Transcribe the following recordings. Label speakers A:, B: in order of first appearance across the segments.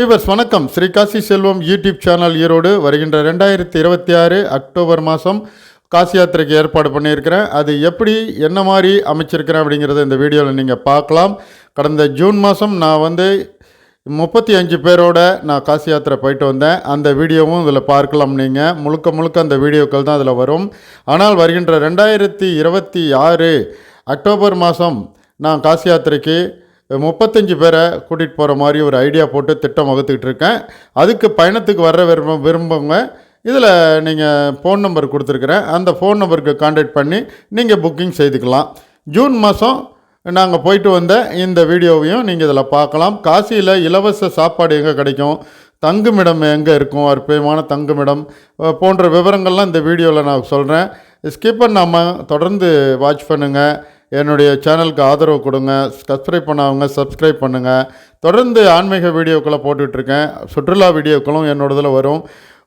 A: Viewers வணக்கம். ஸ்ரீ காசி செல்வம் YouTube channel Erode வருகின்ற 2026 October மாதம் காசி யாத்திரைக்கு ஏற்பாடு பண்ணியிருக்கிறேன். அது எப்படி என்ன மாதிரி அமைச்சிருக்கிறேன் அப்படிங்கிறத இந்த வீடியோவில் நீங்கள் பார்க்கலாம். கடந்த ஜூன் மாதம் நான் 35 பேரோட நான் காசி யாத்திரை போயிட்டு வந்தேன். அந்த வீடியோவும் இதில் பார்க்கலாம். நீங்கள் முழுக்க அந்த வீடியோக்கள் தான் அதில் வரும். ஆனால் வருகின்ற 2026 அக்டோபர் மாதம் நான் காசி யாத்திரைக்கு 35 பேரை கூட்டிகிட்டு போகிற மாதிரி ஒரு ஐடியா போட்டு திட்டம் வகுத்துக்கிட்டு இருக்கேன். அதுக்கு பயணத்துக்கு வர விரும்புங்க. இதில் நீங்கள் ஃபோன் நம்பர் கொடுத்துருக்குறேன். அந்த ஃபோன் நம்பருக்கு கான்டாக்ட் பண்ணி நீங்கள் புக்கிங் செய்துக்கலாம். ஜூன் மாதம் நாங்கள் போயிட்டு வந்த இந்த வீடியோவையும் நீங்கள் இதில் பார்க்கலாம். காசியில் இலவச சாப்பாடு எங்கே கிடைக்கும், தங்குமிடம் எங்கே இருக்கும், அற்புதமான தங்குமிடம் போன்ற விவரங்கள்லாம் இந்த வீடியோவில் நான் சொல்கிறேன். ஸ்கிப் பண்ணாமல் தொடர்ந்து வாட்ச் பண்ணுங்கள். என்னுடைய சேனலுக்கு ஆதரவு கொடுங்க. சப்ஸ்கிரைப் பண்ணாதவங்க சப்ஸ்கிரைப் பண்ணுங்கள். தொடர்ந்து ஆன்மீக வீடியோக்களை போட்டுட்ருக்கேன். சுற்றுலா வீடியோக்களும் என்னோடதில் வரும்.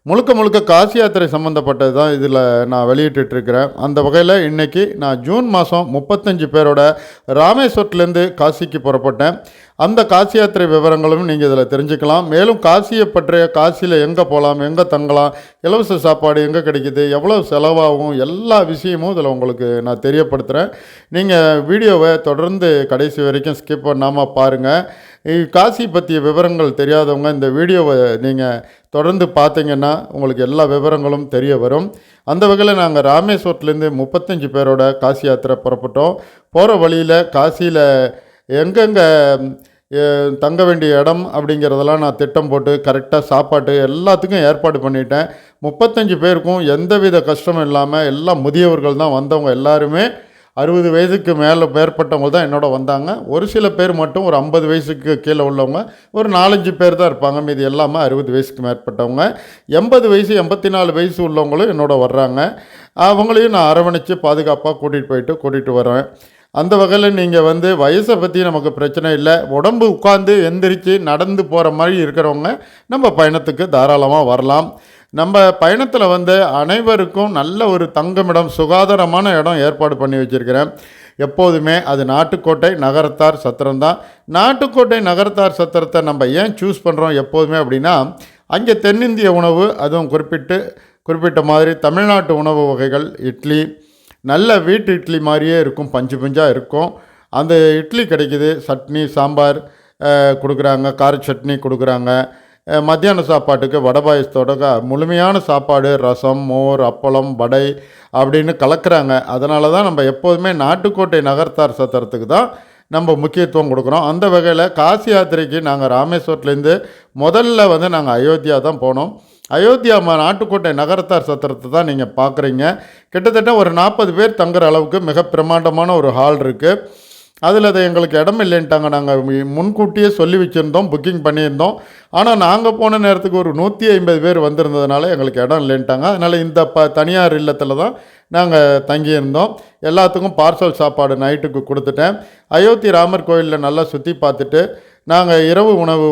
A: முழுக்க காசி யாத்திரை சம்மந்தப்பட்டது தான் இதில் நான் வெளியிட்டுருக்கிறேன். அந்த வகையில் இன்றைக்கி நான் ஜூன் மாதம் 35 பேரோட ராமேஸ்வரத்துலேருந்து காசிக்கு புறப்பட்டேன். அந்த காசி யாத்திரை விவரங்களும் நீங்கள் இதில் தெரிஞ்சுக்கலாம். மேலும் காசியை பற்றிய, காசியில் எங்கே போகலாம், எங்கே தங்கலாம், இலவச சாப்பாடு எங்கே கிடைக்கிது, எவ்வளோ செலவாகும், எல்லா விஷயமும் இதில் உங்களுக்கு நான் தெரியப்படுத்துகிறேன். நீங்கள் வீடியோவை தொடர்ந்து கடைசி வரைக்கும் ஸ்கிப் பண்ணாமல் பாருங்கள். காசி பற்றிய விவரங்கள் தெரியாதவங்க இந்த வீடியோவை நீங்கள் தொடர்ந்து பார்த்தீங்கன்னா உங்களுக்கு எல்லா விவரங்களும் தெரிய வரும். அந்த வகையில் நாங்கள் ராமேஸ்வரத்துலேருந்து 35 பேரோட காசி யாத்திரை புறப்பட்டோம். போகிற வழியில் காசியில் எங்கெங்கே தங்க வேண்டிய இடம் அப்படிங்கிறதெல்லாம் நான் திட்டம் போட்டு கரெக்டாக சாப்பாட்டு எல்லாத்துக்கும் ஏற்பாடு பண்ணிட்டேன். 35 பேருக்கும் எந்தவித கஷ்டமும் இல்லாமல் எல்லாம் முதியவர்கள் தான் வந்தவங்க. எல்லாருமே 60 வயதுக்கு மேற்பட்டவங்க தான் என்னோட வந்தாங்க. ஒரு சில பேர் மட்டும் ஒரு 50 வயசுக்கு கீழே உள்ளவங்க ஒரு 4-5 பேர் தான் இருப்பாங்க. மீது எல்லாமே 60 வயசுக்கு மேற்பட்டவங்க. 80 வயசு 84 வயசு உள்ளவங்களும் என்னோட வர்றாங்க. அவங்களையும் நான் அரவணைச்சு பாதுகாப்பாக கூட்டிகிட்டு வரேன். அந்த வகையில் நீங்கள் வயசை பற்றி நமக்கு பிரச்சனை இல்லை. உடம்பு உட்காந்து எந்திரிச்சு நடந்து போகிற மாதிரி இருக்கிறவங்க நம்ம பயணத்துக்கு தாராளமாக வரலாம். நம்ம பயணத்தில் அனைவருக்கும் நல்ல ஒரு தங்குமிடம், சுகாதாரமான இடம் ஏற்பாடு பண்ணி வச்சுருக்கிறேன். எப்போதுமே அது நாட்டுக்கோட்டை நகரத்தார் சத்திரம் தான். நாட்டுக்கோட்டை நகரத்தார் சத்திரத்தை நம்ம ஏன் சூஸ் பண்ணுறோம் எப்போதுமே அப்படின்னா, அங்கே தென்னிந்திய உணவு, அதுவும் குறிப்பிட்ட மாதிரி தமிழ்நாட்டு உணவு வகைகள், இட்லி நல்ல வீட்டு இட்லி மாதிரியே இருக்கும், பஞ்சாக இருக்கும். அந்த இட்லி கிடைக்கிது. சட்னி சாம்பார் கொடுக்குறாங்க, கார சட்னி கொடுக்குறாங்க. மத்தியான சாப்பாட்டுக்கு வடை பாயசத்தோட முழுமையான சாப்பாடு, ரசம், மோர், அப்பளம், வடை அப்படின்னு கலக்கிறாங்க. அதனால தான் நம்ம எப்போதுமே நாட்டுக்கோட்டை நகர்த்தார் சத்திரத்துக்கு தான் நம்ம முக்கியத்துவம் கொடுக்குறோம். அந்த வகையில் காசி யாத்திரைக்கு நாங்கள் ராமேஸ்வரத்துலேருந்து முதல்ல நாங்கள் அயோத்தியா தான் போனோம். அயோத்தியா நாட்டுக்கோட்டை நகரத்தார் சத்திரத்தை தான் நீங்கள் பார்க்குறீங்க. கிட்டத்தட்ட ஒரு 40 பேர் தங்குற அளவுக்கு மிக பிரமாண்டமான ஒரு ஹால் இருக்குது. அதில் அது எங்களுக்கு இடம் இல்லைன்ட்டாங்க. நாங்கள் முன்கூட்டியே சொல்லி வச்சுருந்தோம், புக்கிங் பண்ணியிருந்தோம். ஆனால் நாங்கள் போன நேரத்துக்கு ஒரு 150 பேர் வந்திருந்ததுனால எங்களுக்கு இடம் இல்லைன்ட்டாங்க. அதனால் இந்த தனியார் இல்லத்தில் தான் நாங்கள் தங்கியிருந்தோம். எல்லாத்துக்கும் பார்சல் சாப்பாடு நைட்டுக்கு கொடுத்துட்டேன். அயோத்தி ராமர் கோயிலில் நல்லா சுற்றி பார்த்துட்டு நாங்கள் இரவு உணவு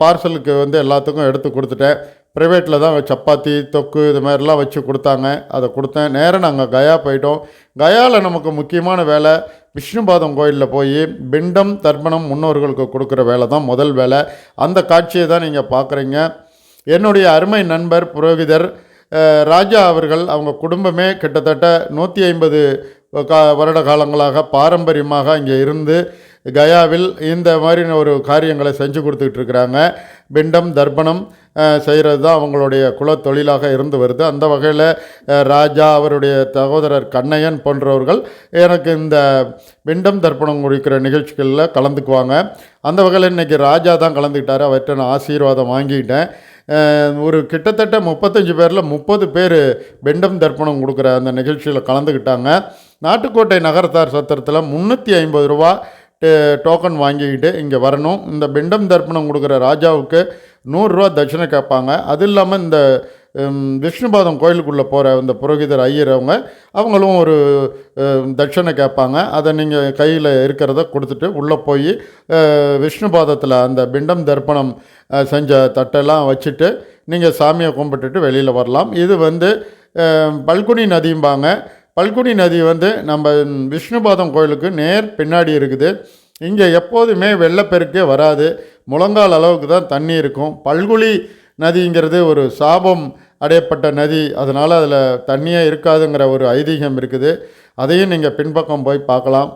A: பார்சலுக்கு எல்லாத்துக்கும் எடுத்து கொடுத்துட்டேன். ப்ரைவேட்டில் தான் சப்பாத்தி, தொக்கு இது மாதிரிலாம் வச்சு கொடுத்தாங்க. அதை கொடுத்தேன். நேராக நாங்கள் கயா போயிட்டோம். கயாவில் நமக்கு முக்கியமான வேலை விஷ்ணுபாதம் கோயிலில் போய் பிண்டம் தர்ப்பணம் முன்னோர்களுக்கு கொடுக்குற வேலை தான் முதல் வேலை. அந்த காட்சியை தான் நீங்கள் பார்க்குறீங்க. என்னுடைய அருமை நண்பர் புரோகிதர் ராஜா அவர்கள், அவங்க குடும்பமே கிட்டத்தட்ட 150 வருட காலங்களாக பாரம்பரியமாக இங்கே இருந்து கயாவில் இந்த மாதிரி ஒரு காரியங்களை செஞ்சு கொடுத்துக்கிட்டு இருக்கிறாங்க. பிண்டம் தர்ப்பணம் செய்கிறது தான் அவங்களுடைய குலத்தொழிலாக இருந்து வருது. அந்த வகையில் ராஜா, அவருடைய சகோதரர் கண்ணையன் போன்றவர்கள் எனக்கு இந்த பிண்டம் தர்ப்பணம் குறிக்கிற நிகழ்ச்சிகளில் கலந்துக்குவாங்க. அந்த வகையில் இன்றைக்கி ராஜா தான் கலந்துக்கிட்டார். அவர்கிட்ட நான் ஆசீர்வாதம் வாங்கிக்கிட்டேன். ஒரு கிட்டத்தட்ட 35 பேரில் 30 பேர் பிண்டம் தர்ப்பணம் கொடுக்குற அந்த நிகழ்ச்சியில் கலந்துக்கிட்டாங்க. நாட்டுக்கோட்டை நகரத்தார் சத்திரத்தில் 350 ரூபா டோக்கன் வாங்கிக்கிட்டு இங்கே வரணும். இந்த பிண்டம் தர்ப்பணம் கொடுக்குற ராஜாவுக்கு 100 ரூபா தட்சணை கேட்பாங்க. அது இல்லாமல் இந்த விஷ்ணுபாதம் கோயிலுக்குள்ளே போகிற இந்த புரோகிதர் ஐயர் அவங்களும் ஒரு தட்சணை கேட்பாங்க. அதை நீங்கள் கையில் இருக்கிறத கொடுத்துட்டு உள்ளே போய் விஷ்ணுபாதத்தில் அந்த பிண்டம் தர்ப்பணம் செஞ்ச தட்டெல்லாம் வச்சுட்டு நீங்கள் சாமியை கும்பிட்டுட்டு வெளியில் வரலாம். இது பல்குனி நதியும்பாங்க. பல்குனி நதி நம்ம விஷ்ணுபாதம் கோயிலுக்கு நேர் பின்னாடி இருக்குது. இங்கே எப்போதுமே வெள்ளப்பெருக்கே வராது. முழங்கால் அளவுக்கு தான் தண்ணி இருக்கும். பல்குழி நதிங்கிறது ஒரு சாபம் அடையப்பட்ட நதி, அதனால் அதில் தண்ணியே இருக்காதுங்கிற ஒரு ஐதீகம் இருக்குது. அதையும் நீங்கள் பின்பக்கம் போய் பார்க்கலாம்.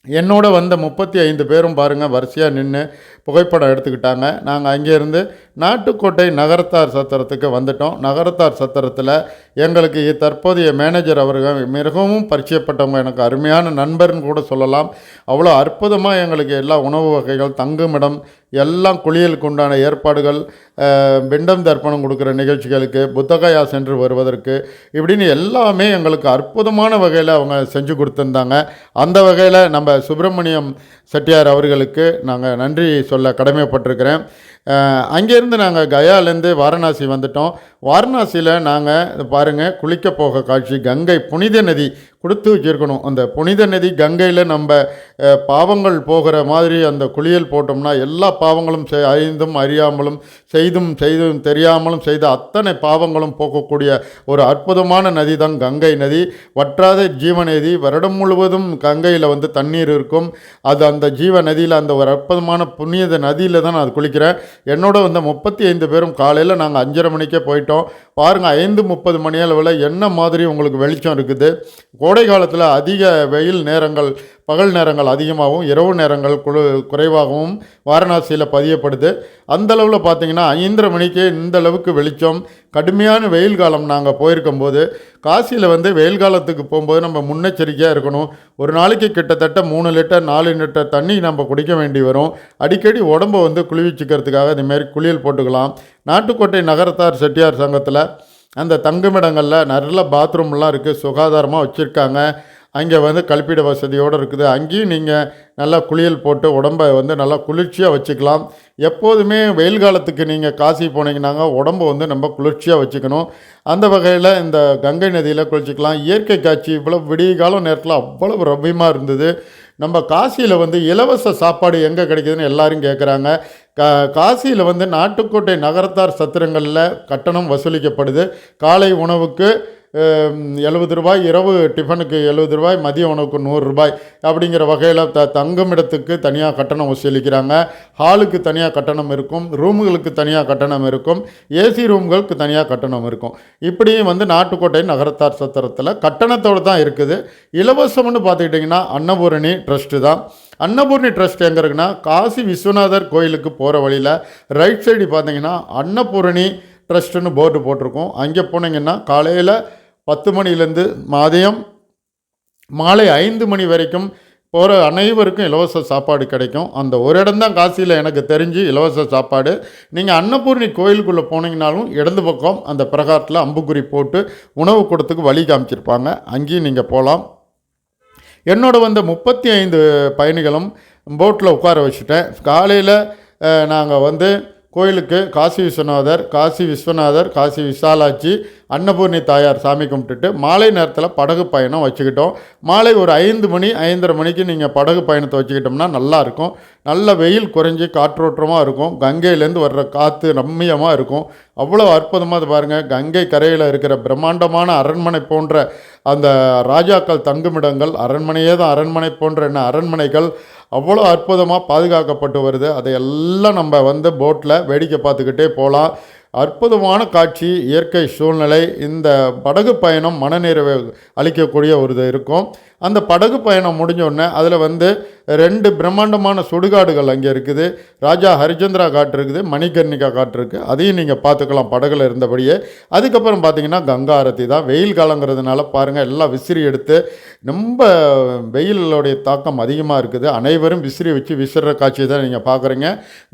A: என்னோட வந்த 35 பேரும் பாருங்கள் வரிசையாக நின்று புகைப்படம் எடுத்துக்கிட்டாங்க. நாங்கள் அங்கேருந்து நாட்டுக்கோட்டை நகரத்தார் சத்திரத்துக்கு வந்துட்டோம். நகரத்தார் சத்திரத்தில் எங்களுக்கு தற்போதைய மேனேஜர் அவர்கள் மிகவும் பரிச்சயப்பட்டவங்க, எனக்கு அருமையான நண்பர்னு கூட சொல்லலாம். அவ்வளோ அற்புதமாக எங்களுக்கு எல்லா உணவு வகைகள், தங்குமிடம், எல்லாம் குளியலுக்கு உண்டான ஏற்பாடுகள், பிண்டம் தர்ப்பணம் கொடுக்குற நிகழ்ச்சிகளுக்கு, புத்தகயா சென்று வருவதற்கு, இப்படின்னு எல்லாமே எங்களுக்கு அற்புதமான வகையில் அவங்க செஞ்சு கொடுத்துருந்தாங்க. அந்த வகையில் நம்ம சுப்பிரமணியம் செட்டியார் அவர்களுக்கு நாங்கள் நன்றி சொல்ல கடமைப்பட்டிருக்கிறேன். அங்கேருந்து நாங்கள் கயாலேருந்து வாரணாசி வந்துட்டோம். வாரணாசியில் நாங்கள் பாருங்கள் குளிக்க போக காட்சி. கங்கை புனித நதி கொடுத்து வச்சுருக்கணும். அந்த புனித நதி கங்கையில் நம்ம பாவங்கள் போகிற மாதிரி அந்த குளியல் போட்டோம்னா எல்லா பாவங்களும் அறிந்தும் அறியாமலும் செய்தும் தெரியாமலும் செய்த அத்தனை பாவங்களும் போக்கக்கூடிய ஒரு அற்புதமான நதி தான் கங்கை நதி. வற்றாத ஜீவ நதி. வருடம் முழுவதும் கங்கையில் வந்து தண்ணீர் இருக்கும். அது அந்த ஜீவ நதியில், அந்த ஒரு அற்புதமான புண்ணியத நதியில் தான் நான் அது குளிக்கிறேன். என்னோட வந்து 35 பேரும் காலையில் நாங்கள் 5:30 மணிக்கே போயிட்டோம். பாருங்கள் 5:30 மணி அளவில் என்ன மாதிரி உங்களுக்கு வெளிச்சம் இருக்குது. கோடை காலத்தில் அதிக வெயில் நேரங்கள், பகல் நேரங்கள் அதிகமாகவும் இரவு நேரங்கள் குறைவாகவும் வாரணாசியில் பதியப்படுது. அந்தளவில் பார்த்திங்கன்னா 5:30 மணிக்கு இந்த அளவுக்கு வெளிச்சம். கடுமையான வெயில் காலம் நாங்கள் போயிருக்கும்போது. காசியில் வந்து வெயில் காலத்துக்கு போகும்போது நம்ம முன்னெச்சரிக்கையாக இருக்கணும். ஒரு நாளைக்கு கிட்டத்தட்ட 3 லிட்டர் 4 லிட்டர் தண்ணி நம்ம குடிக்க வேண்டி வரும். அடிக்கடி உடம்பை வந்து குளிர்விச்சுக்கிறதுக்காக இதுமாரி குளியல் போட்டுக்கலாம். நாட்டுக்கோட்டை நகரத்தார் செட்டியார் சங்கத்தில் அந்த தங்குமிடங்களில் நல்ல பாத்ரூம்லாம் இருக்குது, சுகாதாரமாக வச்சுருக்காங்க. அங்கே வந்து கழிப்பிட வசதியோடு இருக்குது. அங்கேயும் நீங்கள் நல்லா குளியல் போட்டு உடம்பை வந்து நல்லா குளிர்ச்சியாக வச்சுக்கலாம். எப்போதுமே வெயில் காலத்துக்கு நீங்கள் காசி போனீங்கன்னாங்க உடம்பை வந்து நம்ம குளிர்ச்சியாக வச்சுக்கணும். அந்த வகையில் இந்த கங்கை நதியில் குளிச்சிக்கலாம். இயற்கை காட்சி இவ்வளோ விடிய காலம் நேரத்தில் அவ்வளவு ரம்மியமாக இருந்தது. நம்ம காசியில் வந்து இலவச சாப்பாடு எங்கே கிடைக்குதுன்னு எல்லோரும் கேட்குறாங்க. காசியில் வந்து நாட்டுக்கோட்டை நகரத்தார் சத்திரங்களில் கட்டணம் வசூலிக்கப்படுது. காலை உணவுக்கு 70 ரூபாய், இரவு டிஃபனுக்கு 70 ரூபாய், மதிய உணவுக்கு 100 ரூபாய் அப்படிங்கிற வகையில் தங்குமிடத்துக்கு தனியாக கட்டணம் வசூலிக்கிறாங்க. ஹாலுக்கு தனியாக கட்டணம் இருக்கும், ரூமுகளுக்கு தனியாக கட்டணம் இருக்கும், ஏசி ரூம்களுக்கு தனியாக கட்டணம் இருக்கும். இப்படியும் வந்து நாட்டுக்கோட்டை நகரத்தார் சத்திரத்தில் கட்டணத்தோடு தான் இருக்குது. இலவசம்னு பார்த்துக்கிட்டிங்கன்னா அன்னபூரணி ட்ரஸ்ட்டு தான். அன்னபூர்ணி ட்ரஸ்ட் எங்கே இருக்குன்னா காசி விஸ்வநாதர் கோயிலுக்கு போகிற வழியில் ரைட் சைடு பார்த்தீங்கன்னா அன்னபூரணி ட்ரஸ்ட்டுன்னு போர்டு போட்டிருக்கோம். அங்கே போனீங்கன்னா காலையில் 10 மணிலேருந்து மாலை 5 மணி வரைக்கும் போகிற அனைவருக்கும் இலவச சாப்பாடு கிடைக்கும். அந்த ஒரு இடம் தான் காசியில் எனக்கு தெரிஞ்சு இலவச சாப்பாடு. நீங்கள் அன்னபூர்ணி கோயிலுக்குள்ளே போனீங்கனாலும் இடது பக்கம் அந்த பிரகாரத்தில் அம்புக்குறி போட்டு உணவு கொடுத்துக்கு வழி காமிச்சிருப்பாங்க. அங்கேயும் நீங்கள் போகலாம். என்னோட வந்த 35 பயணிகளும் போட்டில் உட்கார வச்சுட்டேன். காலையில் நாங்கள் வந்து கோயிலுக்கு காசி விஸ்வநாதர், காசி விசாலாட்சி, அன்னபூர்ணி தாயார் சாமி கும்பிட்டுட்டு மாலை நேரத்தில் படகு பயணம் வச்சுக்கிட்டோம். மாலை ஒரு 5 மணி 5:30 மணிக்கு நீங்கள் படகு பயணத்தை வச்சுக்கிட்டோம்னா நல்லாயிருக்கும். நல்ல வெயில் குறைஞ்சி காற்றோட்டமாக இருக்கும். கங்கையிலேருந்து வர்ற காற்று ரம்மியமாக இருக்கும். அவ்வளோ அற்புதமாக அது பாருங்கள். கங்கை கரையில் இருக்கிற பிரம்மாண்டமான அரண்மனை போன்ற அந்த ராஜாக்கள் தங்குமிடங்கள், அரண்மனையே தான் அரண்மனை போன்ற அரண்மனைகள் அவ்வளோ அற்புதமாக பாதுகாக்கப்பட்டு வருது. அதையெல்லாம் நம்ம வந்து போட்டில் வேடிக்கை பார்த்துக்கிட்டே போகலாம். அற்புதமான காட்சி, இயற்கை சூழ்நிலை. இந்த படகு பயணம் மனநிறைவை அளிக்கக்கூடிய ஒரு இது இருக்கும். அந்த படகு பயணம் முடிஞ்சோடனே அதில் வந்து 2 பிரம்மாண்டமான சுடுகாடுகள் அங்கே இருக்குது. ராஜா ஹரிச்சந்திரா காட்டு இருக்குது, மணிகர்ணிகா காட்டு இருக்குது. அதையும் நீங்கள் பார்த்துக்கலாம் படகுல இருந்தபடியே. அதுக்கப்புறம் பார்த்தீங்கன்னா கங்கா ஆரத்தி தான். வெயில் காலங்கிறதுனால பாருங்கள் எல்லாம் விசிறி எடுத்து, ரொம்ப வெயிலுடைய தாக்கம் அதிகமாக இருக்குது. அனைவரும் விசிறி வச்சு விசிற காட்சி தான் நீங்கள் பார்க்குறீங்க.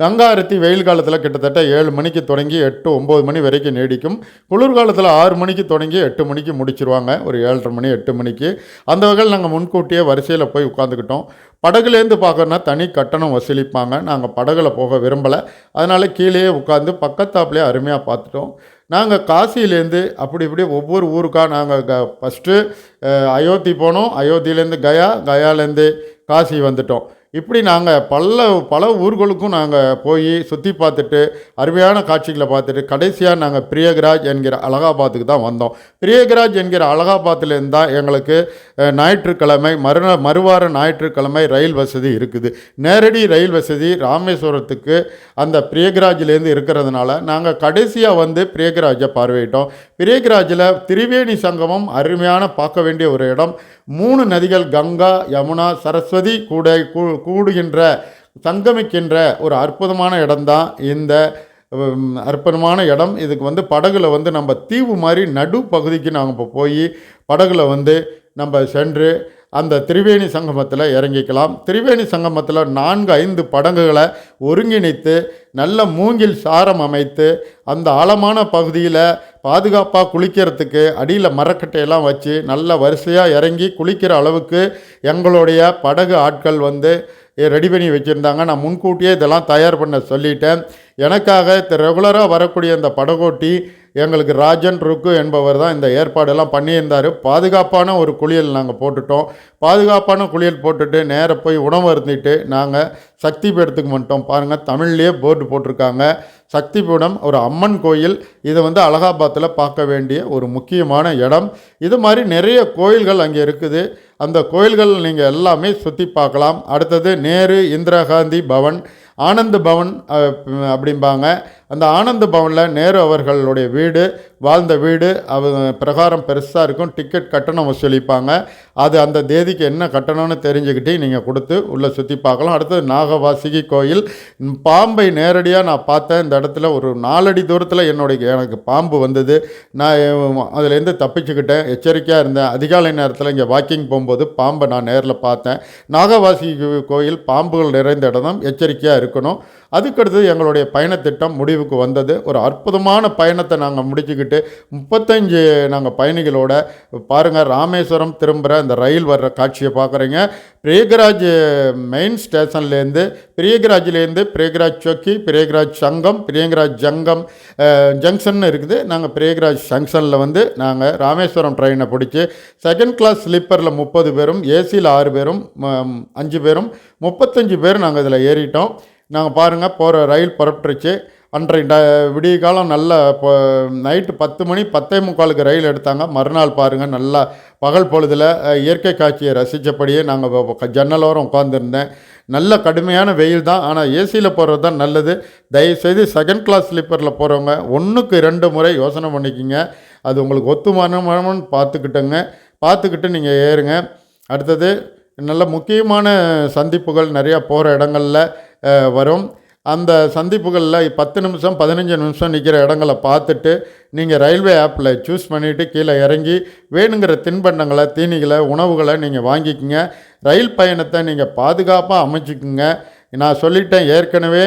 A: கங்கா ஆரத்தி வெயில் காலத்தில் கிட்டத்தட்ட 7 மணிக்கு தொடங்கி 8-9 மணி வரைக்கும் நீடிக்கும். குளிர்காலத்தில் 6 மணிக்கு தொடங்கி 8 மணிக்கு முடிச்சிருவாங்க. ஒரு 7:30 மணி 8 மணிக்கு. அந்த வகையில் நாங்கள் முன்கூட்டியே வரிசையில் போய் உட்காந்துக்கிட்டோம். படகுலேருந்து பார்க்கணுன்னா தனி கட்டணம் வசூலிப்பாங்க. நாங்கள் படகுல போக விரும்பலை. அதனால் கீழே உட்காந்து பக்கத்தாப்புலேயே அருமையாக பார்த்துட்டோம். நாங்கள் காசியிலேருந்து அப்படி இப்படி ஒவ்வொரு ஊருக்காக நாங்கள் ஃபஸ்ட்டு அயோத்தி போனோம். அயோத்தியிலேருந்து கயாலேருந்து காசி வந்துட்டோம். இப்படி நாங்கள் பல ஊர்களுக்கும் நாங்கள் போய் சுற்றி பார்த்துட்டு அருமையான காட்சிகளை பார்த்துட்டு கடைசியாக நாங்கள் பிரியகராஜ் என்கிற அலகாபாத்துக்கு தான் வந்தோம். பிரியகராஜ் என்கிற அலகாபாத்திலேருந்து தான் எங்களுக்கு ஞாயிற்றுக்கிழமை மறுவார ஞாயிற்றுக்கிழமை ரயில் வசதி இருக்குது. நேரடி ரயில் வசதி ராமேஸ்வரத்துக்கு அந்த பிரியகராஜிலேருந்து இருக்கிறதுனால நாங்கள் கடைசியாக வந்து பிரியகராஜை பார்வையிட்டோம். பிரியகராஜில் திரிவேணி சங்கமம் அருமையான பார்க்க வேண்டிய ஒரு இடம். 3 நதிகள் கங்கா, யமுனா, சரஸ்வதி கூடுகின்ற சங்கமிக்கின்ற ஒரு அற்புதமான இடம்தான் இந்த அற்புதமான இடம். இதுக்கு வந்து படகுல வந்து நம்ம தீவு மாதிரி நடு பகுதிக்கு நாங்கள் இப்போ போய் படகுல வந்து நம்ம சென்று அந்த திரிவேணி சங்கமத்தில் இறங்கிக்கலாம். திரிவேணி சங்கமத்தில் 4-5 படகுகளை ஒருங்கிணைத்து நல்ல மூங்கில் சாரம் அமைத்து அந்த ஆழமான பகுதியில் பாதுகாப்பாக குளிக்கிறதுக்கு அடியில் மரக்கட்டையெல்லாம் வச்சு நல்ல வரிசையாக இறங்கி குளிக்கிற அளவுக்கு எங்களுடைய படகு ஆட்கள் வந்து ரெடி பண்ணி வச்சுருந்தாங்க. நான் முன்கூட்டியே இதெல்லாம் தயார் பண்ண சொல்லிட்டேன். எனக்காக ரெகுலராக வரக்கூடிய அந்த படகோட்டி எங்களுக்கு ராஜன் ருக்கு என்பவர் தான் இந்த ஏற்பாடெல்லாம் பண்ணியிருந்தார். பாதுகாப்பான ஒரு குளியல் நாங்கள் போட்டுட்டோம். பாதுகாப்பான குளியல் போட்டுட்டு நேராக போய் உணவு அருந்திட்டு நாங்கள் சக்தி பீடத்துக்கு வந்துட்டோம். பாருங்கள், தமிழ்லேயே போர்டு போட்டிருக்காங்க. சக்தி பீடம் ஒரு அம்மன் கோயில். இது வந்து அலகாபாத்தில் பார்க்க வேண்டிய ஒரு முக்கியமான இடம். இது மாதிரி நிறைய கோயில்கள் அங்கே இருக்குது. அந்த கோயில்கள் நீங்கள் எல்லாமே சுற்றி பார்க்கலாம். அடுத்தது நேரு இந்திரா காந்தி பவன், ஆனந்த் பவன் அப்படிம்பாங்க. அந்த ஆனந்த் பவனில் நேரு அவர்களுடைய வீடு, வாழ்ந்த வீடு. பிரகாரம் பெருசாக இருக்கும். டிக்கெட் கட்டணம் வசூலிப்பாங்க. அது அந்த தேதிக்கு என்ன கட்டணம்னு தெரிஞ்சுக்கிட்டு நீங்கள் கொடுத்து உள்ளே சுற்றி பார்க்கலாம். அடுத்தது நாகவாசிகி கோயில். பாம்பை நேரடியாக நான் பார்த்தேன். இந்த இடத்துல ஒரு 4 அடி தூரத்தில் எனக்கு பாம்பு வந்தது. நான் அதுலேருந்து தப்பிச்சுக்கிட்டேன். எச்சரிக்கையாக இருந்தேன். அதிகாலை நேரத்தில் இங்கே வாக்கிங் போகும்போது பாம்பை நான் நேரில் பார்த்தேன். நாகவாசிகி கோயில் பாம்புகள் நிறைந்த இடம், எச்சரிக்கையாக இருக்கணும். அதுக்கடுத்து எங்களுடைய பயணத்திட்டம் முடிவுக்கு வந்தது. ஒரு அற்புதமான பயணத்தை நாங்கள் முடிச்சுக்கிட்டு 35 நாங்கள் பயணிகளோட பாருங்கள் ராமேஸ்வரம் திரும்புகிற இந்த ரயில் வர்ற காட்சியை பார்க்குறீங்க. பிரியகராஜ் மெயின் ஸ்டேஷன்லேருந்து பிரியகராஜ் சௌக்கி, பிரியகராஜ் சங்கம், பிரியகராஜ் ஜங்ஷன் இருக்குது. நாங்கள் பிரியகராஜ் ஜங்ஷனில் வந்து நாங்கள் ராமேஸ்வரம் ட்ரெயினை பிடிச்சி செகண்ட் கிளாஸ் ஸ்லீப்பரில் 30 பேரும், ஏசியில் 6 பேரும், 5 பேரும், 35 பேர் நாங்கள் இதில் ஏறிட்டோம். நாங்கள் பாருங்கள் போகிற ரயில் புறப்பட்டுருச்சு. அன்றைய விடிய காலம் நல்ல நைட்டு 10 மணி 10:45 ரயில் எடுத்தாங்க. மறுநாள் பாருங்கள் நல்லா பகல் பொழுதில் இயற்கை காட்சியை ரசித்தபடியே நாங்கள் ஜன்னலோரம் உட்காந்துருந்தேன். நல்ல கடுமையான வெயில் தான், ஆனால் ஏசியில் போகிறது தான் நல்லது. தயவுசெய்து செகண்ட் கிளாஸ் ஸ்லீப்பரில் போகிறவங்க 1க்கு 2 முறை யோசனை பண்ணிக்கிங்க. அது உங்களுக்கு ஒத்துமானமானு பார்த்துக்கிட்டு நீங்கள் ஏறுங்க. அடுத்தது நல்ல முக்கியமான சந்திப்புகள் நிறையா போகிற இடங்களில் வரும். அந்த சந்திப்புகளில் 10 நிமிஷம் 15 நிமிஷம் நிற்கிற இடங்களை பார்த்துட்டு நீங்கள் ரயில்வே ஆப்பில் சூஸ் பண்ணிவிட்டு கீழே இறங்கி வேணுங்கிற தின்பண்டங்களை, தீனிகளை, உணவுகளை நீங்கள் வாங்கிக்கோங்க. ரயில் பயணத்தை நீங்கள் பாதுகாப்பாக அமைச்சிக்குங்க. நான் சொல்லிட்டேன் ஏற்கனவே,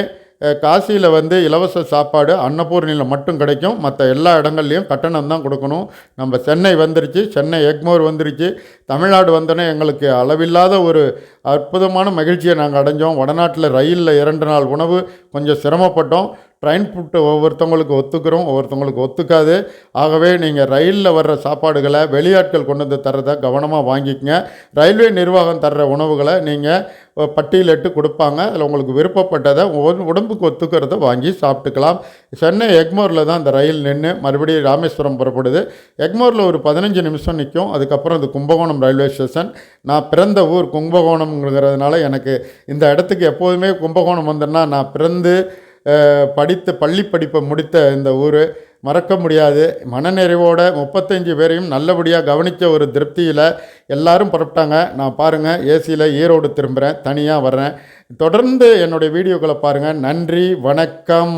A: காசியில் வந்து இலவச சாப்பாடு அன்னபூர்ணியில் மட்டும் கிடைக்கும். மற்ற எல்லா இடங்கள்லையும் கட்டணம் தான் கொடுக்கணும். நம்ம சென்னை வந்துருச்சு, சென்னை எக்மோர் வந்துருச்சு. தமிழ்நாடு வந்தோன்னே எங்களுக்கு அளவில்லாத ஒரு அற்புதமான மகிழ்ச்சியை நாங்கள் அடைஞ்சோம். வடநாட்டில் ரயிலில் 2 நாள் உணவு கொஞ்சம் சிரமப்பட்டோம். ட்ரெயின் ஃபுட்டு ஒவ்வொருத்தவங்களுக்கு ஒத்துக்கிறோம், ஒவ்வொருத்தவங்களுக்கு ஒத்துக்காது. ஆகவே நீங்கள் ரயிலில் வர்ற சாப்பாடுகளை வெளியாட்கள் கொண்டு வந்து தர்றதை கவனமாக வாங்கிக்கங்க. ரயில்வே நிர்வாகம் தர்ற உணவுகளை நீங்கள் பட்டியலிட்டு கொடுப்பாங்க. அதில் உங்களுக்கு விருப்பப்பட்டதை உடம்புக்கு ஒத்துக்கிறத வாங்கி சாப்பிட்டுக்கலாம். சென்னை எக்மோரில் தான் இந்த ரயில் நின்று மறுபடியும் ராமேஸ்வரம் புறப்படுது. எக்மோரில் ஒரு 15 நிமிஷம் நிற்கும். அதுக்கப்புறம் இது கும்பகோணம் ரயில்வே ஸ்டேஷன். நான் பிறந்த ஊர் கும்பகோணம்ங்கிறதுனால எனக்கு இந்த இடத்துக்கு எப்போதுமே கும்பகோணம் வந்தேன்னா, நான் பிறந்து படித்த பள்ளி படிப்பை முடித்த இந்த ஊர் மறக்க முடியாது. மனநிறைவோட 35 பேரையும் நல்லபடியாக கவனித்த ஒரு திருப்தியில் எல்லாரும் புறப்பட்டாங்க. நான் பாருங்கள் ஏசியில் ஈரோடு திரும்புகிறேன், தனியாக வர்றேன். தொடர்ந்து என்னுடைய வீடியோக்களை பாருங்கள். நன்றி, வணக்கம்.